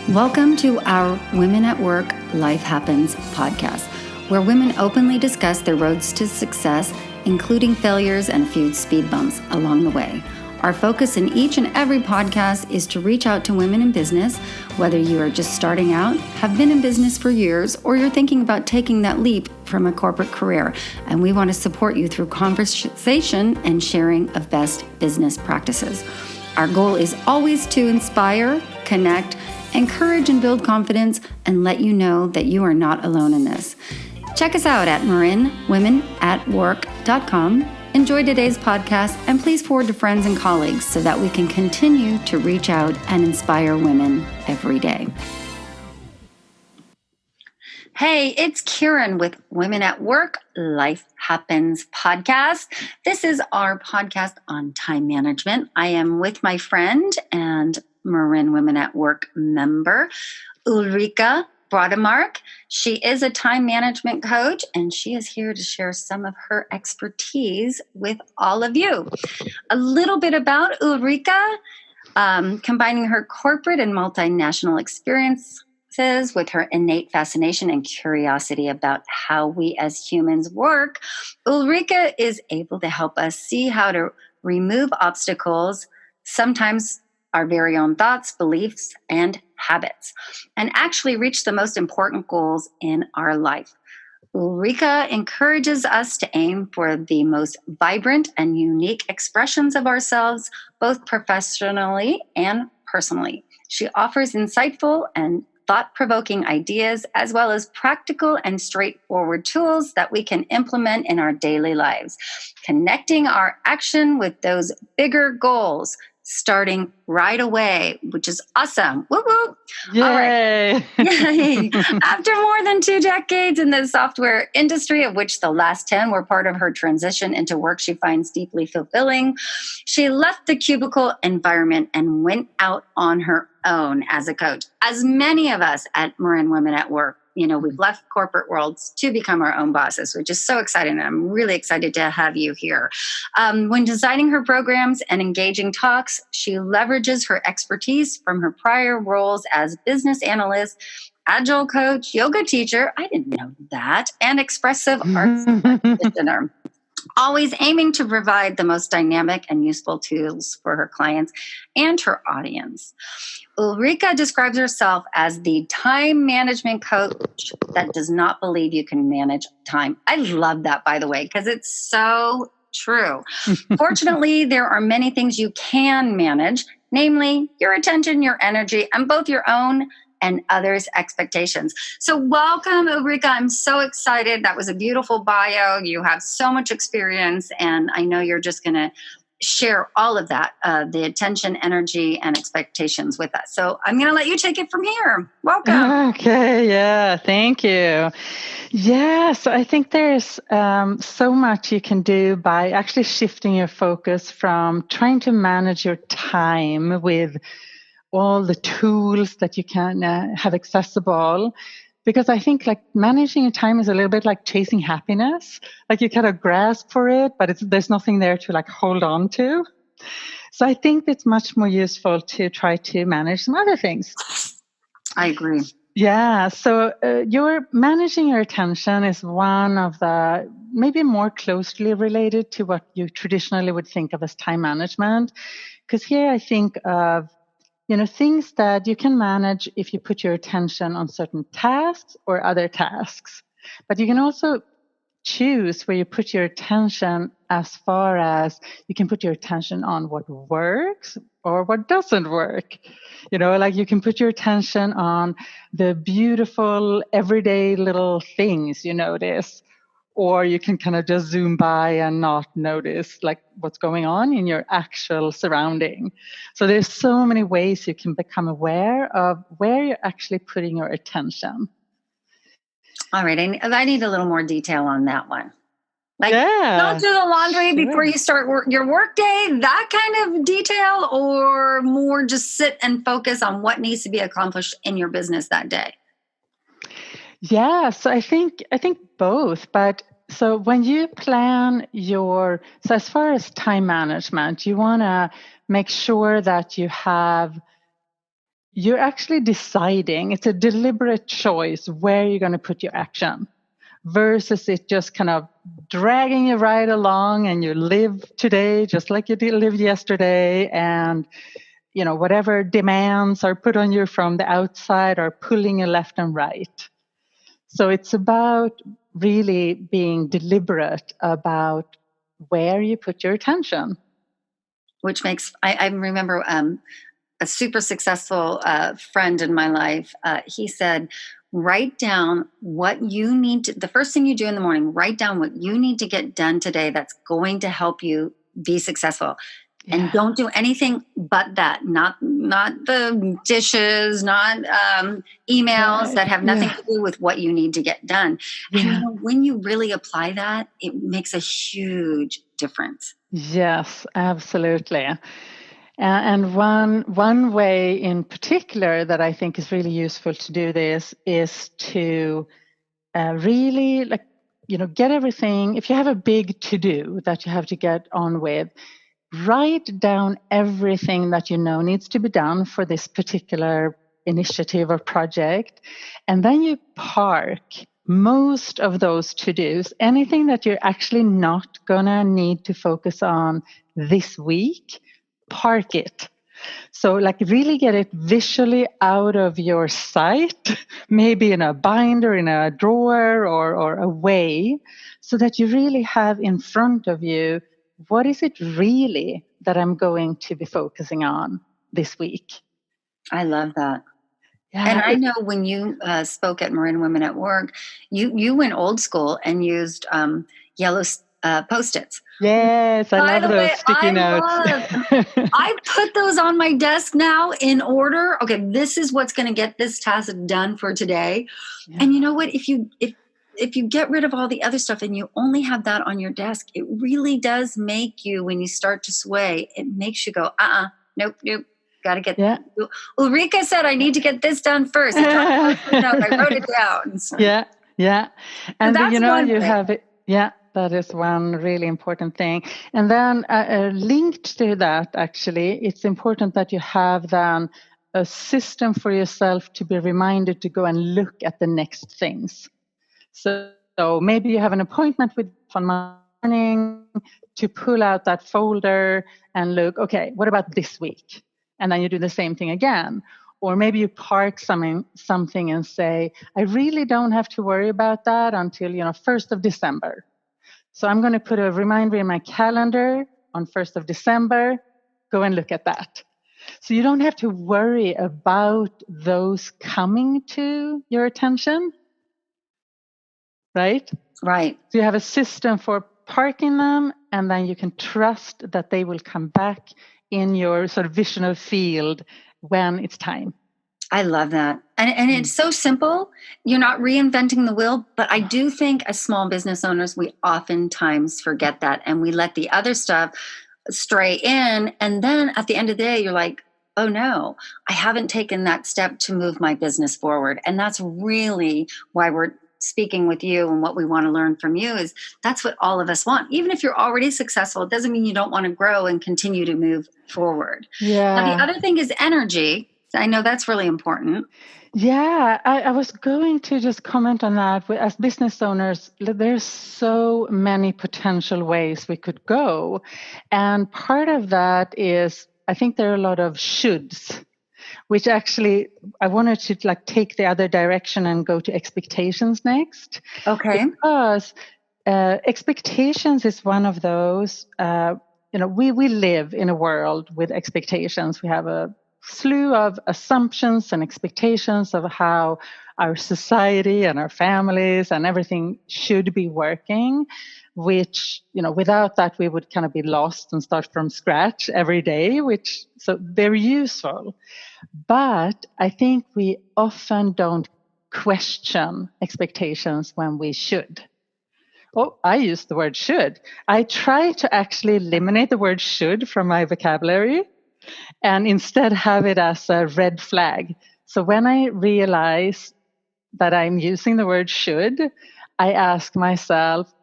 Welcome to our Women at Work Life Happens podcast, where women openly discuss their roads to success, including failures and a few speed bumps along the way. Our focus in each and every podcast is to reach out to women in business, whether you are just starting out, have been in business for years, or you're thinking about taking that leap from a corporate career. And we want to support you through conversation and sharing of best business practices. Our goal is always to inspire, connect, encourage and build confidence, and let you know that you are not alone in this. Check us out at marinwomenatwork.com. Enjoy today's podcast, and please forward to friends and colleagues so that we can continue to reach out and inspire women every day. Hey, it's Kieran with Women at Work Life Happens podcast. This is our podcast on time management. I am with my friend and Marin Women at Work member, Ulrika Brodemark. She is a time management coach, and she is here to share some of her expertise with all of you. A little bit about Ulrika, combining her corporate and multinational experiences with her innate fascination and curiosity about how we as humans work, Ulrika is able to help us see how to remove obstacles, sometimes our very own thoughts, beliefs, and habits, and actually reach the most important goals in our life. Ulrika encourages us to aim for the most vibrant and unique expressions of ourselves, both professionally and personally. She offers insightful and thought-provoking ideas, as well as practical and straightforward tools that we can implement in our daily lives, connecting our action with those bigger goals, starting right away, which is awesome. Woo woo! Yay! All right. Yay! After more than 2 decades in the software industry, of which the last 10 were part of her transition into work she finds deeply fulfilling, she left the cubicle environment and went out on her own as a coach. As many of us at Marin Women at Work, we've left corporate worlds to become our own bosses, which is so exciting. And I'm really excited to have you here. When designing her programs and engaging talks, she leverages her expertise from her prior roles as business analyst, agile coach, yoga teacher, I didn't know that, and expressive arts practitioner. Always aiming to provide the most dynamic and useful tools for her clients and her audience. Ulrika describes herself as the time management coach that does not believe you can manage time. I love that, by the way, because it's so true. Fortunately, there are many things you can manage, namely your attention, your energy, and both your own and others' expectations. So welcome, Ulrika. I'm so excited. That was a beautiful bio. You have so much experience, and I know you're just going to share all of that, the attention, energy, and expectations with us. So I'm going to let you take it from here. Welcome. Okay, yeah, thank you. Yeah, so I think there's so much you can do by actually shifting your focus from trying to manage your time with all the tools that you can have accessible. Because I think like managing your time is a little bit like chasing happiness. Like you kind of grasp for it, but there's nothing there to like hold on to. So I think it's much more useful to try to manage some other things. I agree. Yeah. So your managing your attention is one of the maybe more closely related to what you traditionally would think of as time management. Because here I think of things that you can manage if you put your attention on certain tasks or other tasks. But you can also choose where you put your attention as far as you can put your attention on what works or what doesn't work. Like you can put your attention on the beautiful everyday little things you notice. Or you can kind of just zoom by and not notice like what's going on in your actual surrounding. So there's so many ways you can become aware of where you're actually putting your attention. All right. I need a little more detail on that one. Like, don't do the laundry before you start your work day, that kind of detail, or more just sit and focus on what needs to be accomplished in your business that day? Yeah, so I think both, but so when you plan so as far as time management, you want to make sure that you have you're actually deciding, it's a deliberate choice where you're going to put your action versus it just kind of dragging you right along and you live today just like you lived yesterday. And, whatever demands are put on you from the outside are pulling you left and right. So it's about really being deliberate about where you put your attention. Which makes, I remember a super successful friend in my life. He said, write down what you need to, the first thing you do in the morning, write down what you need to get done today that's going to help you be successful. Yeah. And don't do anything but that. Not the dishes, not emails that have nothing to do with what you need to get done. Yeah. And when you really apply that, it makes a huge difference. Yes, absolutely. And one way in particular that I think is really useful to do this is to really get everything. If you have a big to-do that you have to get on with, write down everything that needs to be done for this particular initiative or project. And then you park most of those to-dos, anything that you're actually not gonna need to focus on this week, park it. So really get it visually out of your sight, maybe in a binder, in a drawer or away, so that you really have in front of you, what is it really that I'm going to be focusing on this week? I love that. Yeah, and I know when you spoke at Marin Women at Work, you went old school and used yellow Post-its. Yes, I love those sticky notes. I put those on my desk now in order. Okay, this is what's going to get this task done for today. Yeah. And you know what? If you get rid of all the other stuff and you only have that on your desk, it really does make you, when you start to sway, it makes you go, nope. Got to get. Yeah. Ulrika said, I need to get this done first. I wrote it down. So. Yeah. And so you have it. Yeah. That is one really important thing. And then linked to that, actually, it's important that you have then a system for yourself to be reminded to go and look at the next things. So maybe you have an appointment with on morning to pull out that folder and look, okay, what about this week? And then you do the same thing again. Or maybe you park something and say, I really don't have to worry about that until 1st of December. So I'm going to put a reminder in my calendar on 1st of December. Go and look at that. So you don't have to worry about those coming to your attention, right? Right. So you have a system for parking them, and then you can trust that they will come back in your sort of visional field when it's time. I love that. And it's so simple. You're not reinventing the wheel, but I do think as small business owners, we oftentimes forget that and we let the other stuff stray in. And then at the end of the day, you're like, oh no, I haven't taken that step to move my business forward. And that's really why we're speaking with you, and what we want to learn from you is that's what all of us want. Even if you're already successful, it doesn't mean you don't want to grow and continue to move forward. Yeah. Now, the other thing is energy. I know that's really important. Yeah, I was going to just comment on that. As business owners, there's so many potential ways we could go. And part of that is, I think there are a lot of shoulds, which actually I wanted to take the other direction and go to expectations next. Okay. Because expectations is one of those, we live in a world with expectations. We have a slew of assumptions and expectations of how our society and our families and everything should be working, which, without that, we would kind of be lost and start from scratch every day, so they're useful. But I think we often don't question expectations when we should. Oh, I use the word should. I try to actually eliminate the word should from my vocabulary and instead have it as a red flag. So when I realize that I'm using the word should, I ask myself,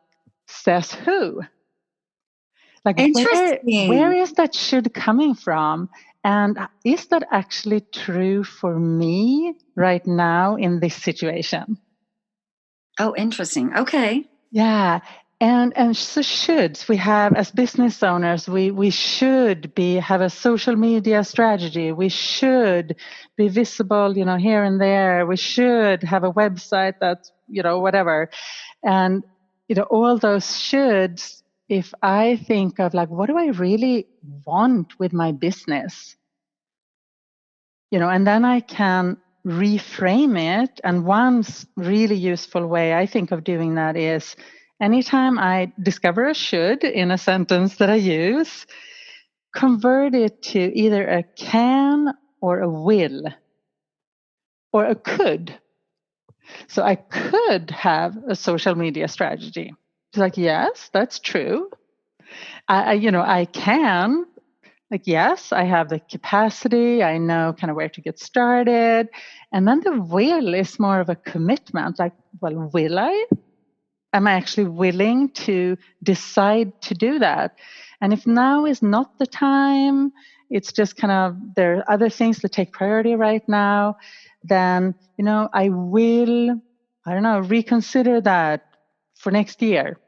says who? Interesting. Where is that should coming from? And is that actually true for me right now in this situation? Oh, interesting. Okay. Yeah. And so shoulds we have as business owners, we should have a social media strategy. We should be visible, here and there. We should have a website that's, whatever. And, all those shoulds, if I think of like, what do I really want with my business? And then I can reframe it. And one really useful way I think of doing that is anytime I discover a should in a sentence that I use, convert it to either a can or a will or a could. So I could have a social media strategy. It's like, yes, that's true. I can. Like, yes, I have the capacity. I know kind of where to get started. And then the will is more of a commitment. Like, well, will I? Am I actually willing to decide to do that? And if now is not the time, it's just kind of, there are other things that take priority right now, then, I will, reconsider that for next year.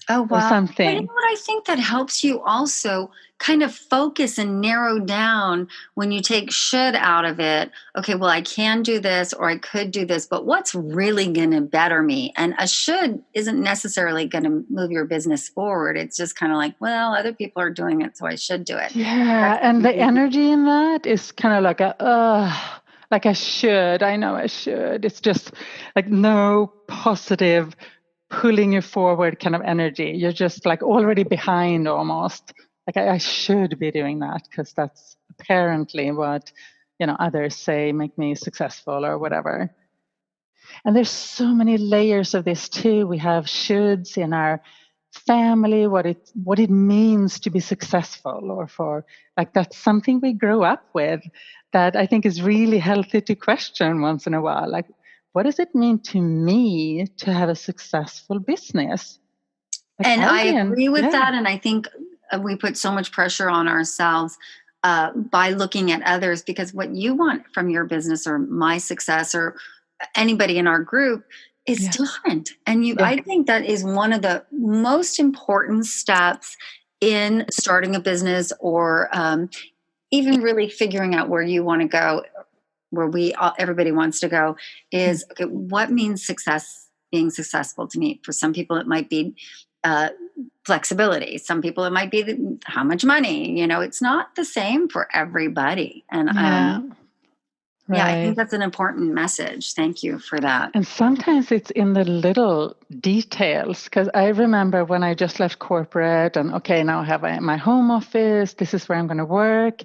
Oh, Or wow. something. Well, you know what? I think that helps you also kind of focus and narrow down when you take should out of it. Okay, well, I can do this or I could do this, but what's really going to better me? And a should isn't necessarily going to move your business forward. It's just kind of like, well, other people are doing it, so I should do it. Yeah, and the energy in that is kind of like I should. I know I should. It's just like no positive pulling you forward kind of energy. You're just like already behind almost. Like I should be doing that because that's apparently what others say make me successful or whatever. And there's so many layers of this too. We have shoulds in our family, what it means to be successful, or for like that's something we grow up with that I think is really healthy to question once in a while. Like, what does it mean to me to have a successful business? Like, and I agree with that. And I think we put so much pressure on ourselves by looking at others, because what you want from your business or my success or anybody in our group is different. And I think that is one of the most important steps in starting a business or even really figuring out where you want to go, where everybody wants to go is, okay, what means being successful to me? For some people, it might be flexibility. Some people, it might be how much money. It's not the same for everybody. And I think that's an important message. Thank you for that. And sometimes it's in the little details, because I remember when I just left corporate and okay, now I have my home office. This is where I'm going to work.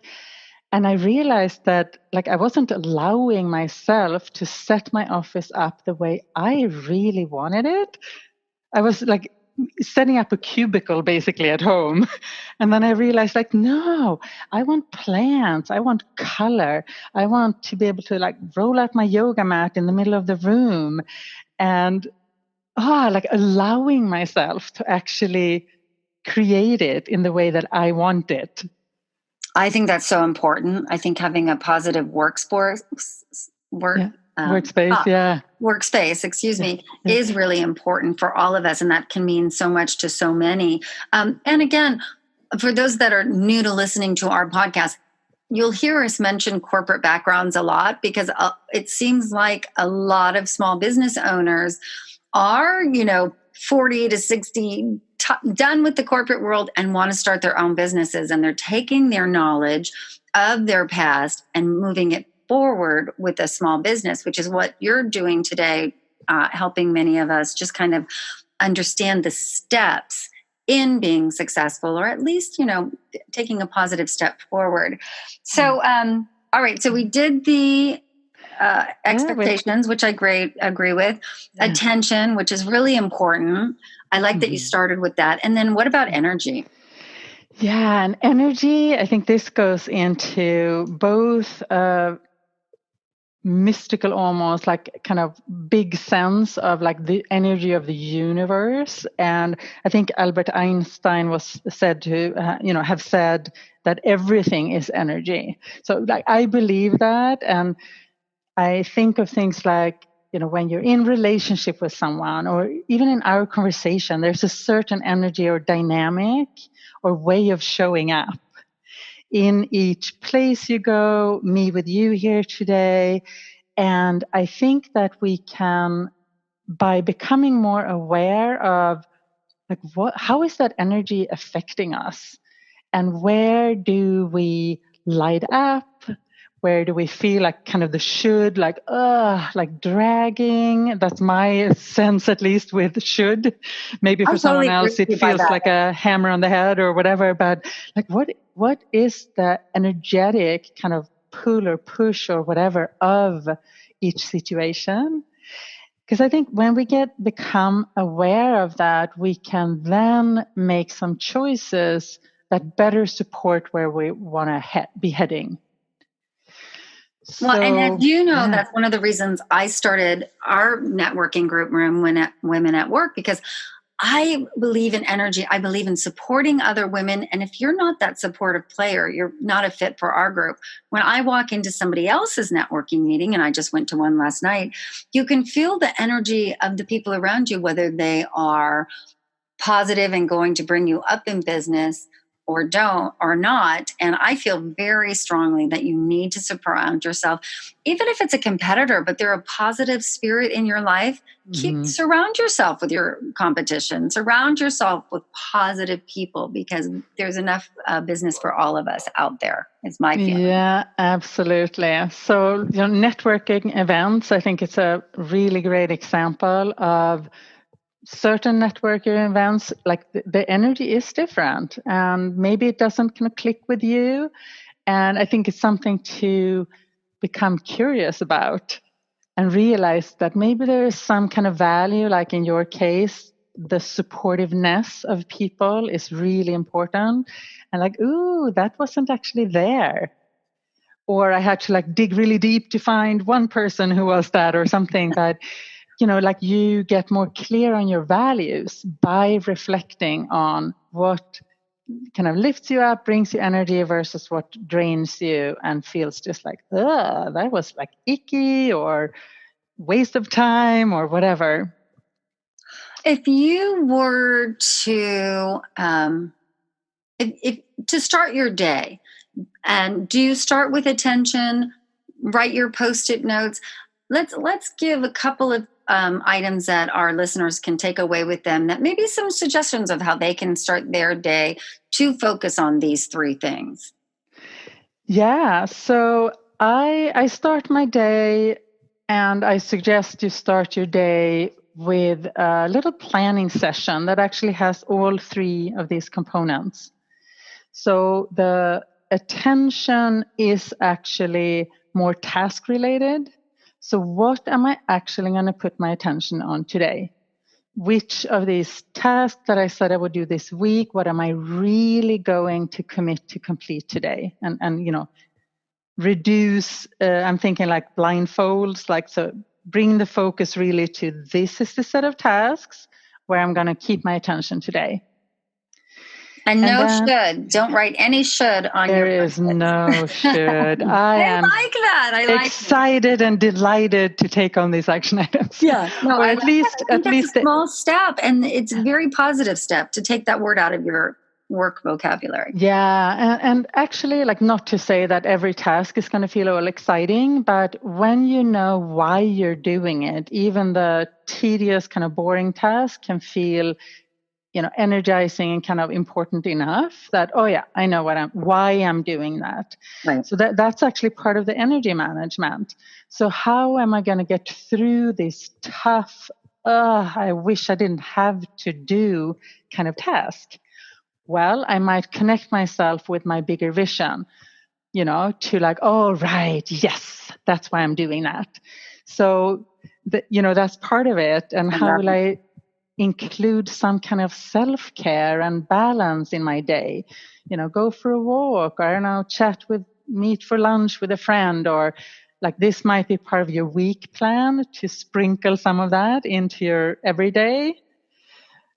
And I realized that like I wasn't allowing myself to set my office up the way I really wanted it. I was like setting up a cubicle basically at home. And then I realized like, no, I want plants. I want color. I want to be able to like roll out my yoga mat in the middle of the room. And like allowing myself to actually create it in the way that I want it. I think that's so important. I think having a positive workspace, excuse me, is really important for all of us. And that can mean so much to so many. And again, for those that are new to listening to our podcast, you'll hear us mention corporate backgrounds a lot because it seems like a lot of small business owners are, 40 to 60 done with the corporate world and want to start their own businesses. And they're taking their knowledge of their past and moving it forward with a small business, which is what you're doing today, helping many of us just kind of understand the steps in being successful, or at least, taking a positive step forward. So, all right. So we did the expectations, which I agree with. Attention, which is really important. I like that you started with that. And then what about energy? Yeah, and energy, I think this goes into both mystical, almost like kind of big sense of like the energy of the universe. And I think Albert Einstein was said to have said that everything is energy. So like I believe that, and I think of things like, when you're in relationship with someone, or even in our conversation, there's a certain energy or dynamic or way of showing up in each place you go, me with you here today. And I think that we can, by becoming more aware of like how is that energy affecting us, and where do we light up? Where do we feel like kind of the should, like dragging? That's my sense, at least, with should. Maybe for someone else, it feels like a hammer on the head or whatever. But like, what is the energetic kind of pull or push or whatever of each situation? Because I think when we become aware of that, we can then make some choices that better support where we want to be heading. Well, and as you know, that's one of the reasons I started our networking group room, Women at Work, because I believe in energy. I believe in supporting other women. And if you're not that supportive player, you're not a fit for our group. When I walk into somebody else's networking meeting, and I just went to one last night, you can feel the energy of the people around you, whether they are positive and going to bring you up in business or don't or not. And I feel very strongly that you need to surround yourself, even if it's a competitor, but they're a positive spirit in your life. Surround yourself with your competition, surround yourself with positive people, because there's enough business for all of us out there. It's my feeling. Yeah, absolutely. So, networking events, I think it's a really great example of certain networking events. Like the energy is different, and maybe it doesn't kind of click with you. And I think it's something to become curious about and realize that maybe there is some kind of value, like in your case, the supportiveness of people is really important. And like, ooh, that wasn't actually there. Or I had to like dig really deep to find one person who was that or something. But like you get more clear on your values by reflecting on what kind of lifts you up, brings you energy versus what drains you and feels just like, that was like icky or waste of time or whatever. If you were to, if to start your day, and do you start with attention, write your Post-it notes? Let's give a couple of items that our listeners can take away with them, that maybe some suggestions of how they can start their day to focus on these three things. Yeah, so I start my day, and I suggest you start your day with a little planning session that actually has all three of these components. So the attention is actually more task related. So what am I actually going to put my attention on today? Which of these tasks that I said I would do this week, what am I really going to commit to complete today? And reduce, I'm thinking like blindfolds, like, so bring the focus really to this is the set of tasks where I'm going to keep my attention today. And should. Don't write any should on your There is no should. I like that. I like excited and delighted to take on these action items. Yeah. No, or at least a small step, and it's a very positive step to take that word out of your work vocabulary. Yeah. And actually, like, not to say that every task is going to feel all exciting, but when you know why you're doing it, even the tedious kind of boring task can feel energizing and kind of important enough that, oh yeah, I know why I'm doing that. Right. So that's actually part of the energy management. So how am I going to get through this tough, I wish I didn't have to do kind of task? Well, I might connect myself with my bigger vision, to like, oh, right, yes, that's why I'm doing that. So, that's part of it. And how will I include some kind of self-care and balance in my day? Go for a walk, or I don't know, meet for lunch with a friend, or like this might be part of your week plan to sprinkle some of that into your everyday.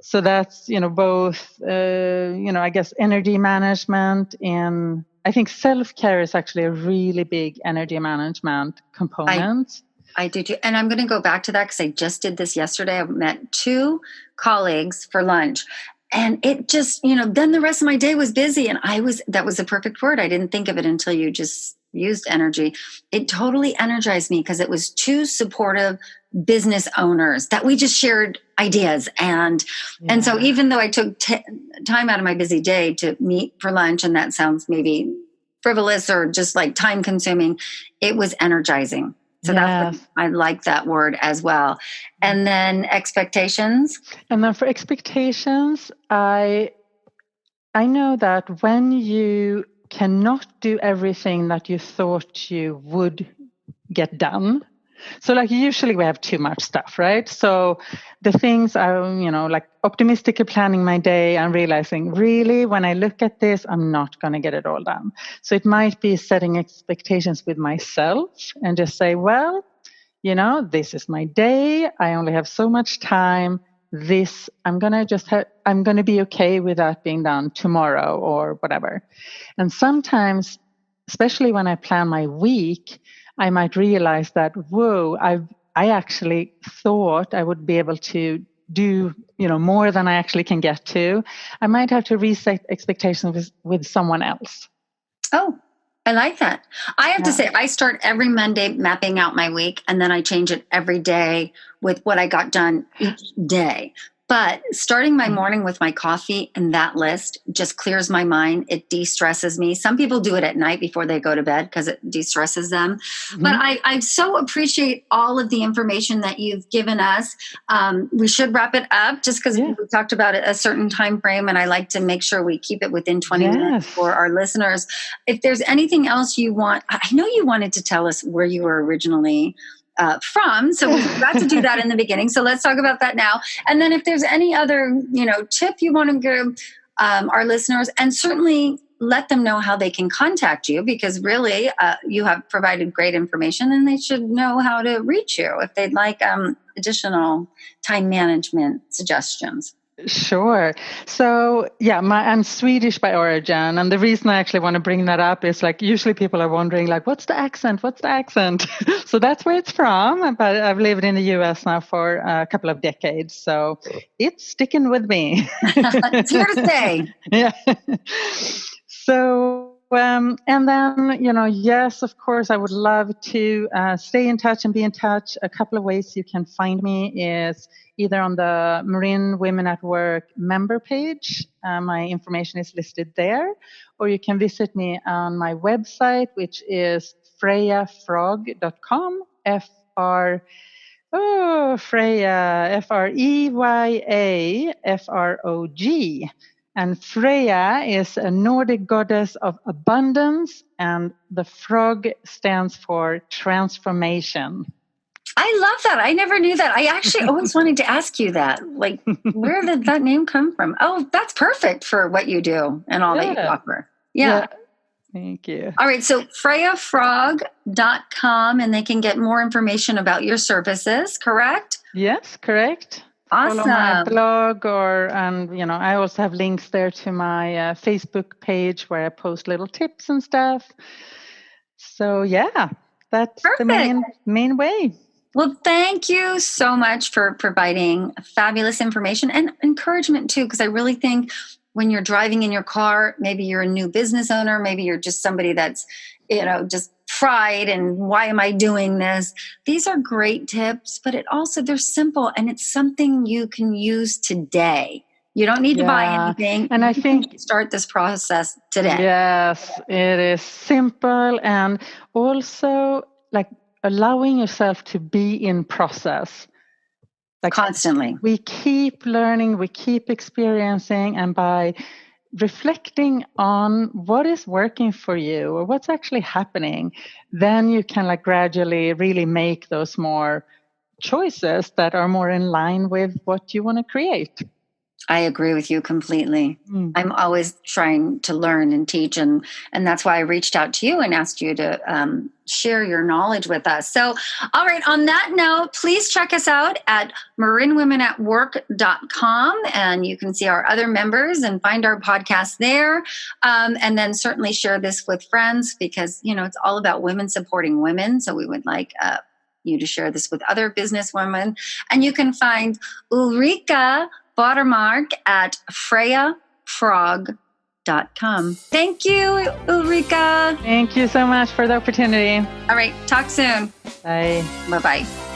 So that's, both, I guess energy management, and I think self-care is actually a really big energy management component. I do too. And I'm going to go back to that because I just did this yesterday. I met 2 colleagues for lunch. And it just, then the rest of my day was busy. And that was the perfect word. I didn't think of it until you just used energy. It totally energized me because it was 2 supportive business owners that we just shared ideas. And so even though I took time out of my busy day to meet for lunch, and that sounds maybe frivolous or just like time consuming, it was energizing. So that's what, I like that word as well. And then expectations. And then for expectations, I know that when you cannot do everything that you thought you would get done. So like usually we have too much stuff, right? So the things I'm, like optimistically planning my day and realizing really when I look at this, I'm not going to get it all done. So it might be setting expectations with myself and just say, well, this is my day. I only have so much time. I'm going to be okay with that being done tomorrow or whatever. And sometimes, especially when I plan my week, I might realize that, whoa, I actually thought I would be able to do, more than I actually can get to. I might have to reset expectations with someone else. Oh, I like that. I have to say, I start every Monday mapping out my week, and then I change it every day with what I got done each day. But starting my morning with my coffee and that list just clears my mind. It de-stresses me. Some people do it at night before they go to bed because it de-stresses them. Mm-hmm. But I so appreciate all of the information that you've given us. We should wrap it up just because we talked about a certain time frame, and I like to make sure we keep it within 20 minutes for our listeners. If there's anything else you want, I know you wanted to tell us where you were originally from. So we forgot to do that in the beginning. So let's talk about that now. And then if there's any other, tip you want to give our listeners, and certainly let them know how they can contact you, because really you have provided great information and they should know how to reach you if they'd like additional time management suggestions. Sure. So I'm Swedish by origin. And the reason I actually want to bring that up is like, usually people are wondering like, what's the accent? So that's where it's from. But I've lived in the US now for a couple of decades. So it's sticking with me. It's here to stay. Yeah. So, and then, yes, of course, I would love to stay in touch and be in touch. A couple of ways you can find me is either on the Marin Women at Work member page. My information is listed there. Or you can visit me on my website, which is freyafrog.com, Freya, FREYAFROG. And Freya is a Nordic goddess of abundance, and the frog stands for transformation. I love that. I never knew that. I actually always wanted to ask you that. Like, where did that name come from? Oh, that's perfect for what you do and all that you offer. Yeah. Thank you. All right. So freyafrog.com, and they can get more information about your services, correct? Yes, correct. Awesome. Follow my blog, I also have links there to my Facebook page where I post little tips and stuff. So that's perfect. The main way. Well, thank you so much for providing fabulous information and encouragement too, because I really think when you're driving in your car, maybe you're a new business owner, maybe you're just somebody that's, just fried and why am I doing this? These are great tips, but they're simple and it's something you can use today. You don't need to buy anything. And I think start this process today. Yes, it is simple, and also like allowing yourself to be in process. Like constantly. We keep learning, we keep experiencing, and by reflecting on what is working for you or what's actually happening, then you can gradually really make those more choices that are more in line with what you want to create. I agree with you completely. I'm always trying to learn and teach, and that's why I reached out to you and asked you to share your knowledge with us. So, all right, on that note, please check us out at marinwomenatwork.com, and you can see our other members and find our podcast there. And then certainly share this with friends, because, it's all about women supporting women. So we would like you to share this with other business women. And you can find Ulrika Watermark at FreyaFrog.com. Thank you, Ulrika. Thank you so much for the opportunity. All right, talk soon. Bye. Bye-bye.